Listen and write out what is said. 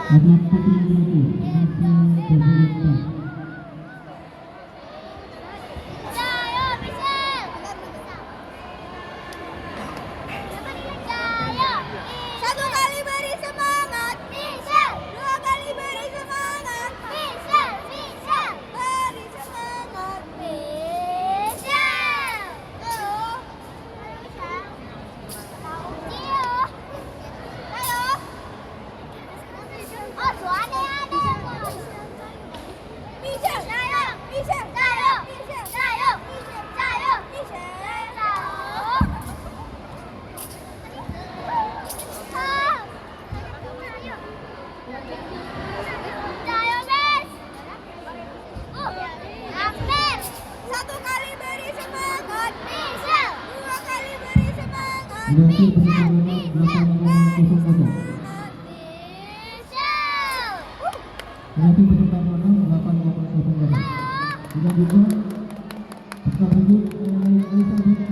Atlet putri Indonesia masih berjuang. Satu kali beri semangat, bisa. Dua kali beri semangat, bisa. Bisa. Beri semangat, bisa. Tuh. Bisa. Ayo. Oh, suara ada. Bisa. Ayo. Bisa. Ayo. Bisa. Ayo. Bisa. Ayo. Bisa. Satu kali beri semangat, bisa. Dua kali beri semangat, Masih bisa. berjuang 8-0. Bisa. Masih berjuang 8-0. Dilanjutkan. Selanjutnya Aisyah